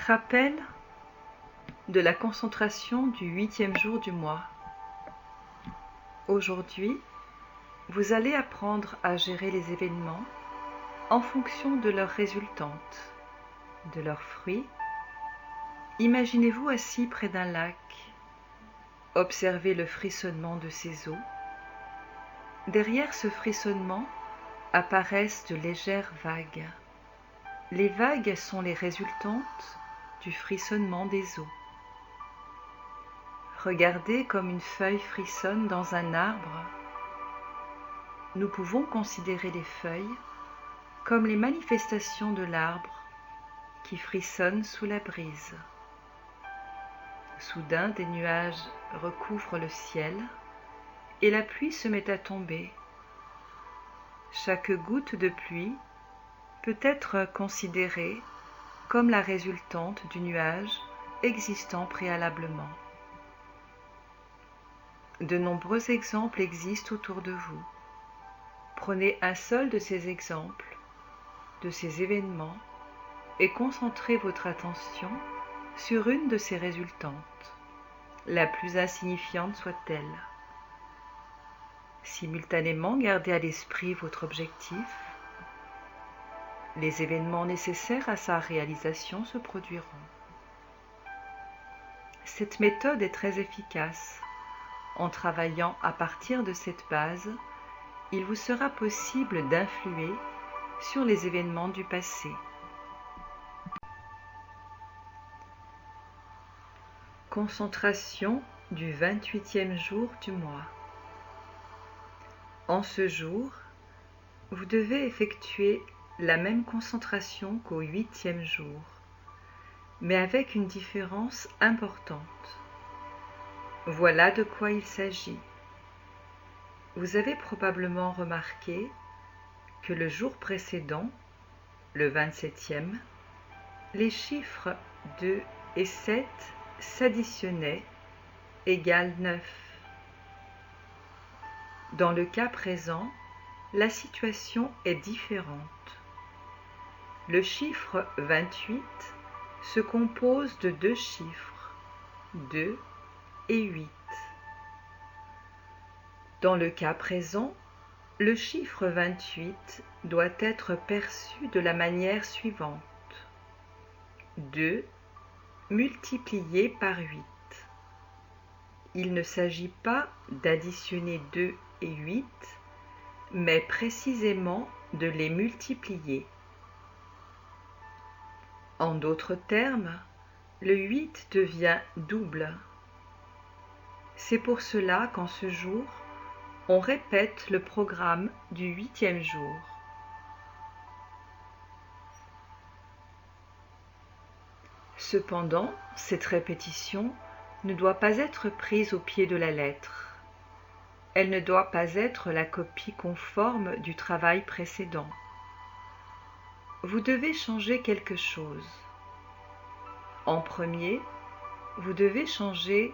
Rappel de la concentration du 8e jour du mois. Aujourd'hui, vous allez apprendre à gérer les événements en fonction de leurs résultantes, de leurs fruits. Imaginez-vous assis près d'un lac. Observez le frissonnement de ses eaux. Derrière ce frissonnement apparaissent de légères vagues. Les vagues sont les résultantes du frissonnement des eaux. Regardez comme une feuille frissonne dans un arbre. Nous pouvons considérer les feuilles comme les manifestations de l'arbre qui frissonnent sous la brise. Soudain, des nuages recouvrent le ciel et la pluie se met à tomber. Chaque goutte de pluie peut être considérée comme la résultante du nuage existant préalablement. De nombreux exemples existent autour de vous. Prenez un seul de ces exemples, de ces événements, et concentrez votre attention sur une de ces résultantes, la plus insignifiante soit-elle. Simultanément, gardez à l'esprit votre objectif. Les événements nécessaires à sa réalisation se produiront. Cette méthode est très efficace. En travaillant à partir de cette base, il vous sera possible d'influer sur les événements du passé. Concentration du 28e jour du mois. En ce jour, vous devez effectuer la même concentration qu'au 8e jour, mais avec une différence importante. Voilà de quoi il s'agit. Vous avez probablement remarqué que le jour précédent, le 27e, les chiffres 2 et 7 s'additionnaient égale 9. Dans le cas présent, la situation est différente. Le chiffre 28 se compose de deux chiffres, 2 et 8. Dans le cas présent, le chiffre 28 doit être perçu de la manière suivante. 2 multiplié par 8. Il ne s'agit pas d'additionner 2 et 8, mais précisément de les multiplier. En d'autres termes, le 8 devient double. C'est pour cela qu'en ce jour, on répète le programme du 8e jour. Cependant, cette répétition ne doit pas être prise au pied de la lettre. Elle ne doit pas être la copie conforme du travail précédent. Vous devez changer quelque chose. En premier, vous devez changer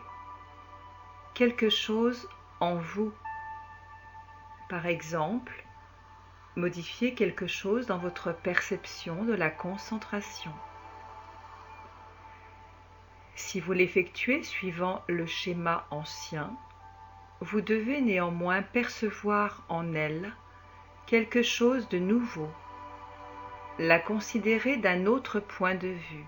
quelque chose en vous. Par exemple, modifier quelque chose dans votre perception de la concentration. Si vous l'effectuez suivant le schéma ancien, vous devez néanmoins percevoir en elle quelque chose de nouveau, la considérer d'un autre point de vue.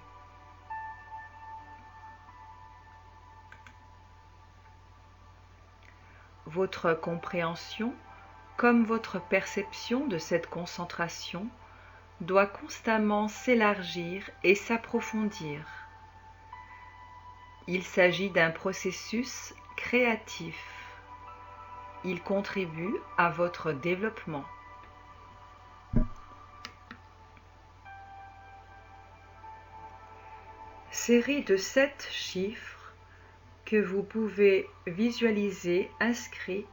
Votre compréhension, comme votre perception de cette concentration, doit constamment s'élargir et s'approfondir. Il s'agit d'un processus créatif. Il contribue à votre développement. Série de 7 chiffres que vous pouvez visualiser inscrits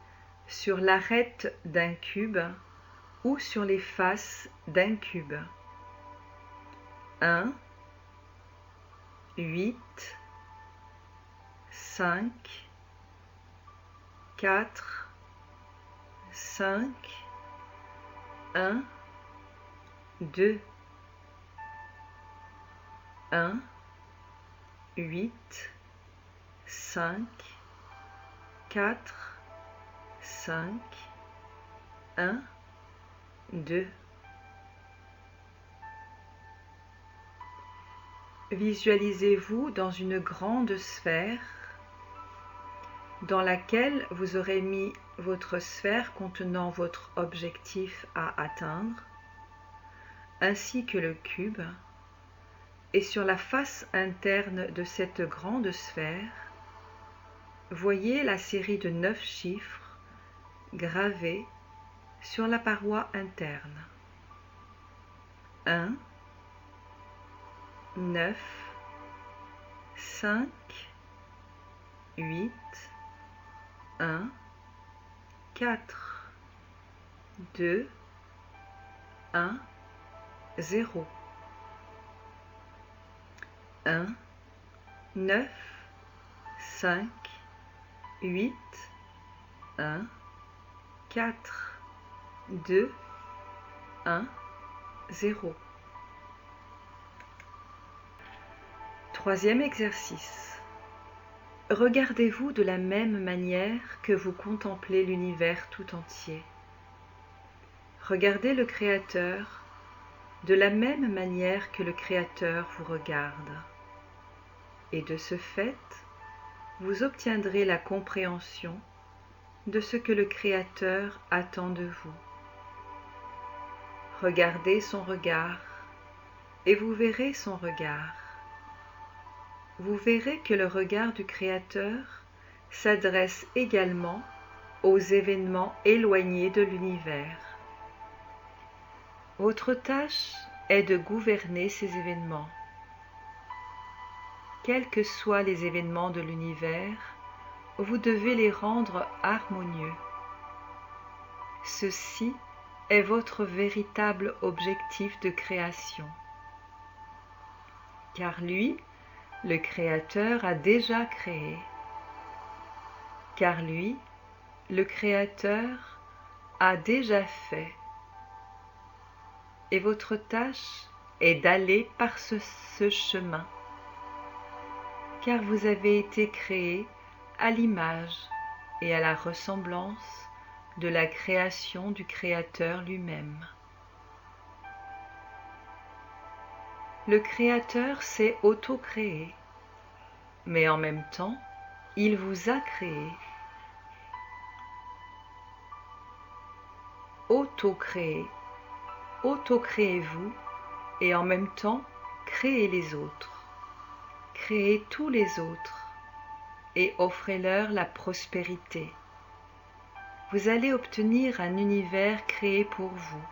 sur l'arête d'un cube ou sur les faces d'un cube. 1, 8, 5, 4, 5, 1, 2, 1, 8, 5, 4, 5, 1, 2. Visualisez-vous dans une grande sphère dans laquelle vous aurez mis votre sphère contenant votre objectif à atteindre, ainsi que le cube, et sur la face interne de cette grande sphère, voyez la série de 9 chiffres gravés sur la paroi interne. 1, 9, 5, 8, 1, 4, 2, 1, 0. 1, 9, 5, 8, 1, 4, 2, 1, 0. Troisième exercice. Regardez-vous de la même manière que vous contemplez l'univers tout entier. Regardez le Créateur de la même manière que le Créateur vous regarde. Et de ce fait, vous obtiendrez la compréhension de ce que le Créateur attend de vous. Regardez son regard et vous verrez son regard. Vous verrez que le regard du Créateur s'adresse également aux événements éloignés de l'univers. Votre tâche est de gouverner ces événements. Quels que soient les événements de l'univers, vous devez les rendre harmonieux. Ceci est votre véritable objectif de création. Car lui, le Créateur, a déjà créé. Car lui, le Créateur, a déjà fait. Et votre tâche est d'aller par ce chemin. Car vous avez été créé à l'image et à la ressemblance de la création du Créateur lui-même. Le Créateur s'est auto-créé, mais en même temps, il vous a créé. Auto-créé, auto-créez-vous et en même temps, créez les autres. Créez tous les autres et offrez-leur la prospérité. Vous allez obtenir un univers créé pour vous,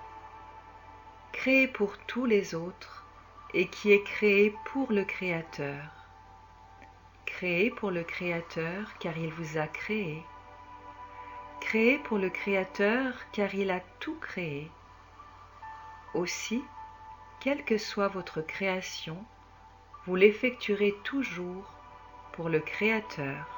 créé pour tous les autres et qui est créé pour le Créateur. Créé pour le Créateur car il vous a créé. Créé pour le Créateur car il a tout créé. Aussi, quelle que soit votre création, vous l'effectuerez toujours pour le Créateur.